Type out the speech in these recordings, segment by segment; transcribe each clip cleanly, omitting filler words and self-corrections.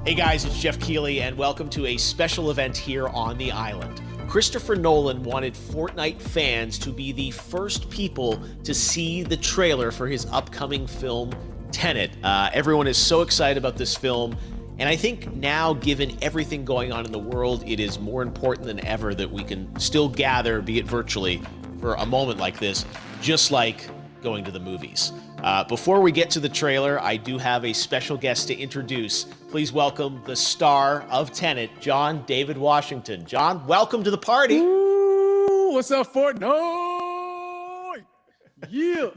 Hey guys, it's Jeff Keighley, and welcome to a special event here on the island. Christopher Nolan wanted Fortnite fans to be the first people to see the trailer for his upcoming film, Tenet. Everyone is so excited about this film, and I think now, given everything going on in the world, it is more important than ever that we can still gather, be it virtually, for a moment like this, just like going to the movies. Before we get to the trailer, I do have a special guest to introduce. Please welcome the star of Tenet, John David Washington. John, welcome to the party. Ooh, what's up, Fortnite? Yeah.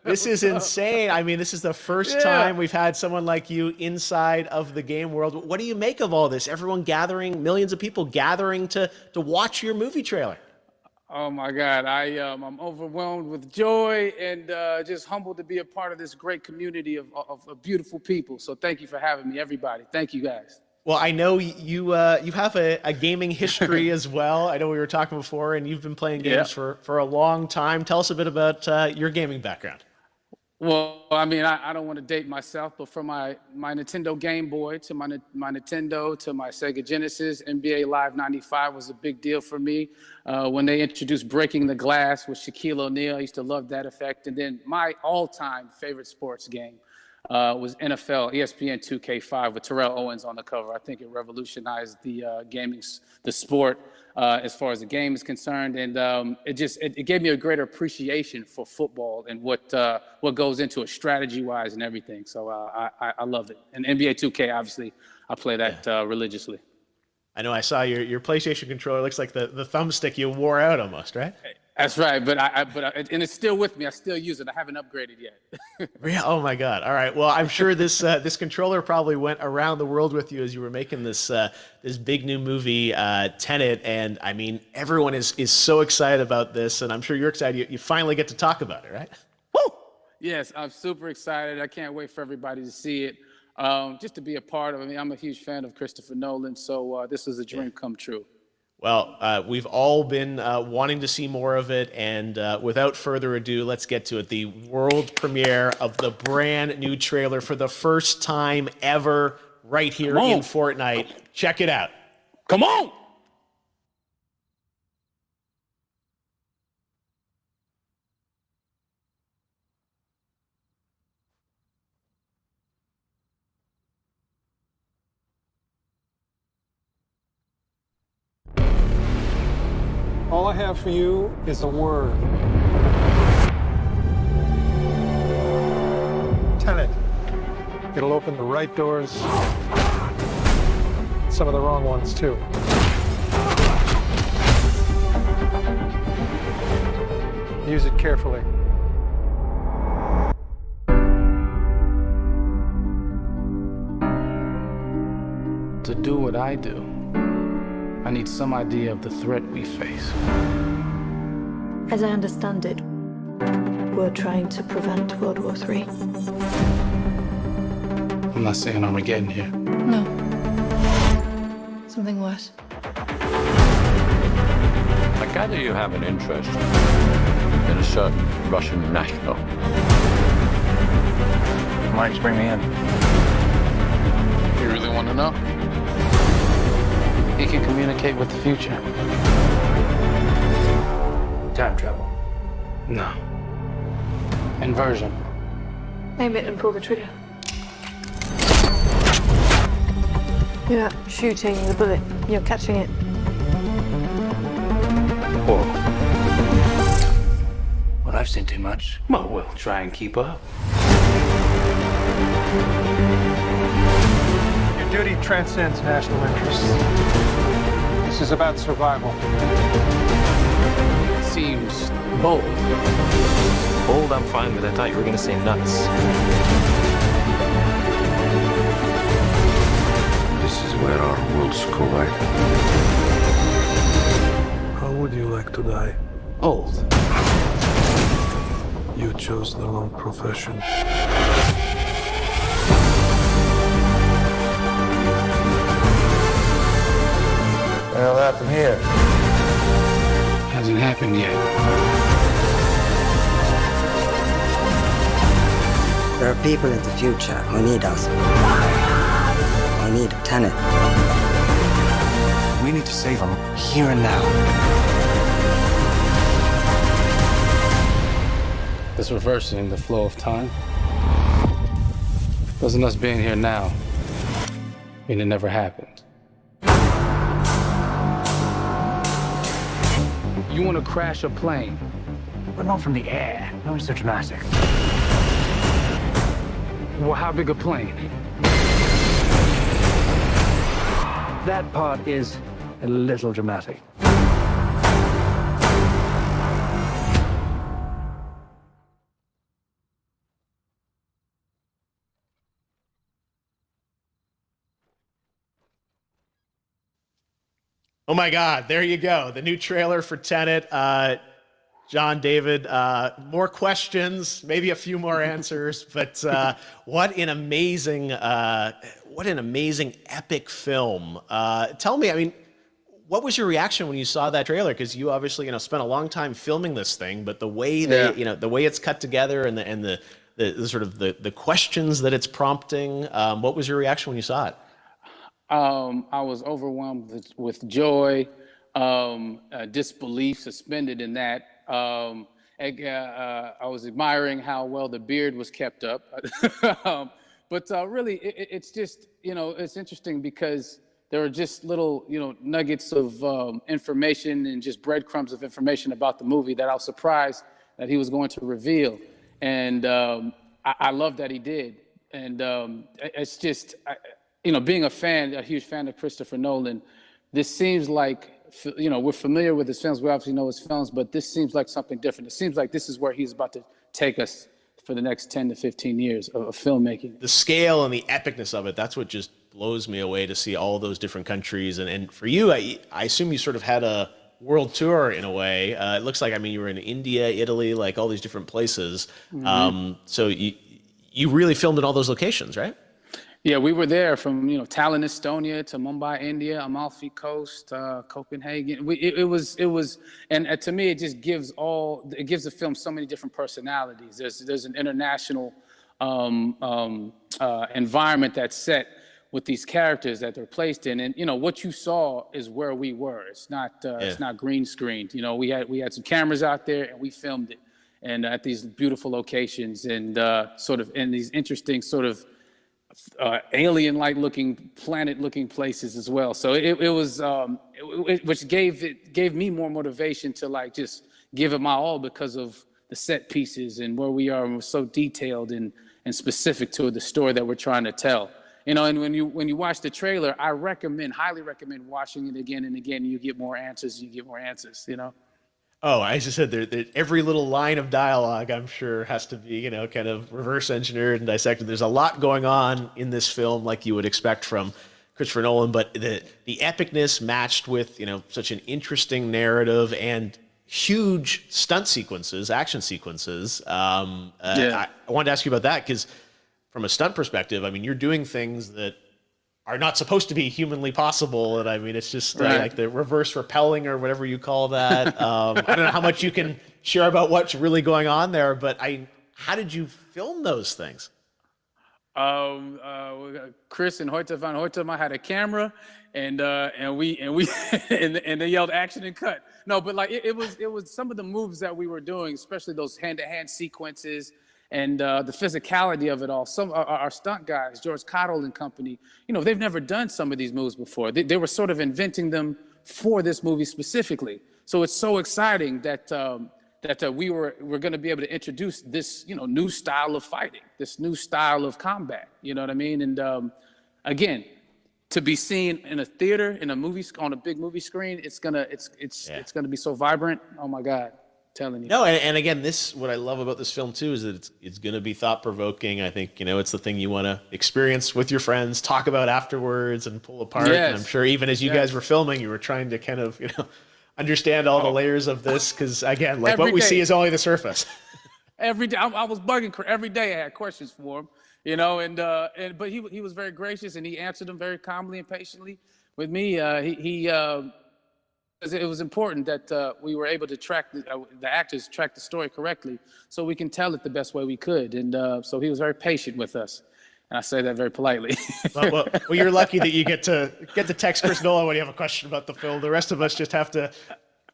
This is insane. I mean, this is the first time we've had someone like you inside of the game world. What do you make of all this? Everyone gathering, millions of people gathering to watch your movie trailer. Oh my God, I'm overwhelmed with joy and just humbled to be a part of this great community of beautiful people. So thank you for having me, everybody. Thank you, guys. Well, I know you have a gaming history as well. I know we were talking before, and you've been playing games for a long time. Tell us a bit about your gaming background. Well, I mean, I don't want to date myself, but from my Nintendo Game Boy to my Nintendo to my Sega Genesis, NBA Live 95 was a big deal for me. When they introduced Breaking the Glass with Shaquille O'Neal, I used to love that effect. And then my all-time favorite sports game was NFL ESPN 2K5 with Terrell Owens on the cover. I think it revolutionized the the sport as far as the game is concerned, and it gave me a greater appreciation for football and what goes into it strategy-wise and everything. So I love it. And NBA 2K, obviously, I play that religiously. I know I saw your PlayStation controller. Looks like the thumbstick you wore out almost, right? That's right, but and it's still with me. I still use it. I haven't upgraded yet. Yeah. Oh my God. All right. Well, I'm sure this this controller probably went around the world with you as you were making this this big new movie, Tenet. And I mean, everyone is so excited about this, and I'm sure you're excited. You finally get to talk about it, right? Woo! Yes, I'm super excited. I can't wait for everybody to see it. Just to be a part of it. I mean, I'm a huge fan of Christopher Nolan, so this is a dream come true. Well, we've all been wanting to see more of it, and without further ado, let's get to it. The world premiere of the brand new trailer for the first time ever right here in Fortnite. Check it out. Come on! All I have for you is a word. Tenet. It'll open the right doors, some of the wrong ones too. Use it carefully. To do what I do, I need some idea of the threat we face. As I understand it, we're trying to prevent World War III. I'm not saying Armageddon here. No. Something worse. I gather you have an interest in a certain Russian national. Mike's bring me in. You really want to know? He can communicate with the future. Time travel. No. Inversion. Aim it and pull the trigger. You're not shooting the bullet, you're catching it. Whoa. Well, I've seen too much. Well, we'll try and keep up. Your duty transcends national interests. This is about survival. It seems bold. Bold, I'm fine with. I thought you were going to say nuts. This is where our worlds collide. How would you like to die? Old. You chose the wrong profession. Well, that from here. Hasn't happened yet. There are people in the future who need us. I need them. Tenet. We need to save him here and now. This reversing the flow of time doesn't us being here now mean it never happened. You want to crash a plane? But not from the air. No, it's so dramatic. Well, how big a plane? That part is a little dramatic. Oh my God, there you go. The new trailer for Tenet. John, David, more questions, maybe a few more answers, but what an amazing epic film. Tell me, I mean, what was your reaction when you saw that trailer? Because you obviously, spent a long time filming this thing, but the way the way it's cut together and the sort of the questions that it's prompting, what was your reaction when you saw it? I was overwhelmed with joy, disbelief suspended in that. I was admiring how well the beard was kept up. But really, it's just, it's interesting because there are just little, nuggets of information and just breadcrumbs of information about the movie that I was surprised that he was going to reveal. And I love that he did. And it's just, being a huge fan of Christopher Nolan, this seems like, we're familiar with his films. We obviously know his films, but this seems like something different. It seems like this is where he's about to take us for the next 10 to 15 years of filmmaking. The scale and the epicness of it, that's what just blows me away to see all those different countries. And for you, I assume you sort of had a world tour in a way. It looks like, you were in India, Italy, like all these different places. Mm-hmm. So you really filmed in all those locations, right? Yeah, we were there from Tallinn, Estonia, to Mumbai, India, Amalfi Coast, Copenhagen. It was, and to me, it just gives the film so many different personalities. There's an international environment that's set with these characters that they're placed in, and what you saw is where we were. It's not green screened. We had some cameras out there and we filmed it, and at these beautiful locations and sort of in these interesting sort of alien-like looking, planet-looking places as well. So it was, which gave me more motivation to just give it my all because of the set pieces and where we are, and we're so detailed and specific to the story that we're trying to tell. And when you watch the trailer, I highly recommend watching it again and again. You get more answers. Oh, I just said every little line of dialogue, I'm sure, has to be, kind of reverse engineered and dissected. There's a lot going on in this film, like you would expect from Christopher Nolan, but the epicness matched with, such an interesting narrative and huge stunt sequences, action sequences. I wanted to ask you about that because from a stunt perspective, you're doing things that are not supposed to be humanly possible. And it's just like the reverse rappelling or whatever you call that. I don't know how much you can share about what's really going on there, but how did you film those things? Chris and Hoyte van Hoytema had a camera and they yelled action and cut. No, but it was some of the moves that we were doing, especially those hand-to-hand sequences, and the physicality of it all. Some our stunt guys, George Cottle and company, they've never done some of these moves before. They were sort of inventing them for this movie specifically. So it's so exciting that we're going to be able to introduce this new style of fighting, this new style of combat. You know what I mean? And again, to be seen in a theater, in a movie, on a big movie screen, it's gonna be so vibrant. Oh my God. Telling you. No, and again, what I love about this film too is that it's going to be thought-provoking. I think it's the thing you want to experience with your friends, talk about afterwards, and pull apart. Yes. And I'm sure even as you guys were filming, you were trying to kind of understand all the layers of this because again, what we see is only the surface. Every day, I was bugging every day. I had questions for him, but he was very gracious and he answered them very calmly and patiently with me. It was important that we were able to track the actors track the story correctly so we can tell it the best way we could. And so he was very patient with us. And I say that very politely. Well, you're lucky that you get to text Chris Nolan when you have a question about the film. The rest of us just have to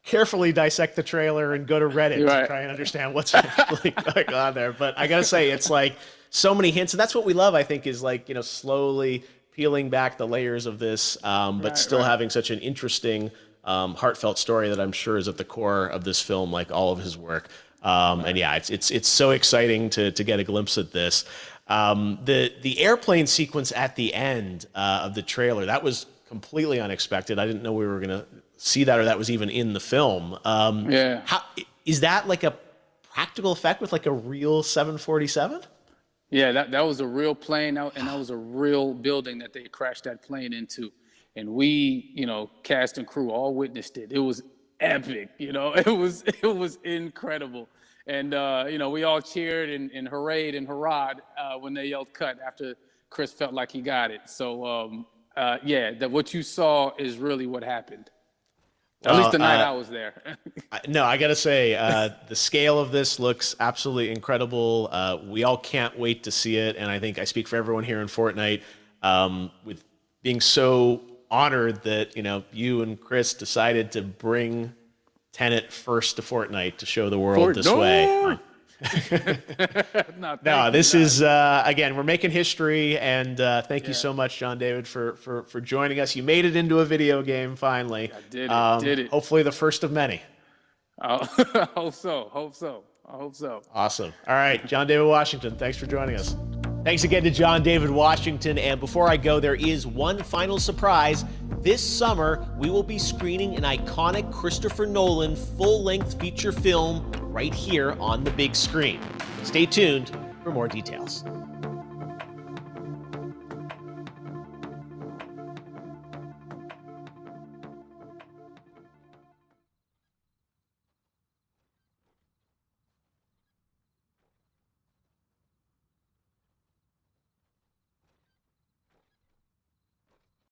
carefully dissect the trailer and go to Reddit to try and understand what's actually going on there. But I gotta say, it's like so many hints, and that's what we love, I think, is like, slowly peeling back the layers of this, but still having such an interesting, heartfelt story that I'm sure is at the core of this film, like all of his work. And yeah, it's so exciting to get a glimpse at this. The airplane sequence at the end of the trailer, that was completely unexpected. I didn't know we were gonna see that, or that was even in the film. How is that, like a practical effect with like a real 747? Yeah, that was a real plane, and that was a real building that they crashed that plane into. And we, cast and crew all witnessed it. It was epic, it was incredible. And, we all cheered and hurrayed and hurrahed when they yelled cut after Chris felt like he got it. So, that what you saw is really what happened. At least the night I was there. No, I got to say, the scale of this looks absolutely incredible. We all can't wait to see it. And I think I speak for everyone here in Fortnite with being so honored that, you and Chris decided to bring Tenet first to Fortnite to show the world this way. No, this is, again, we're making history, and thank you so much, John David, for joining us. You made it into a video game, finally. I did it. Hopefully the first of many. I hope so. Awesome. All right, John David Washington, thanks for joining us. Thanks again to John David Washington, and before I go, there is one final surprise. This summer, we will be screening an iconic Christopher Nolan full-length feature film right here on the big screen. Stay tuned for more details.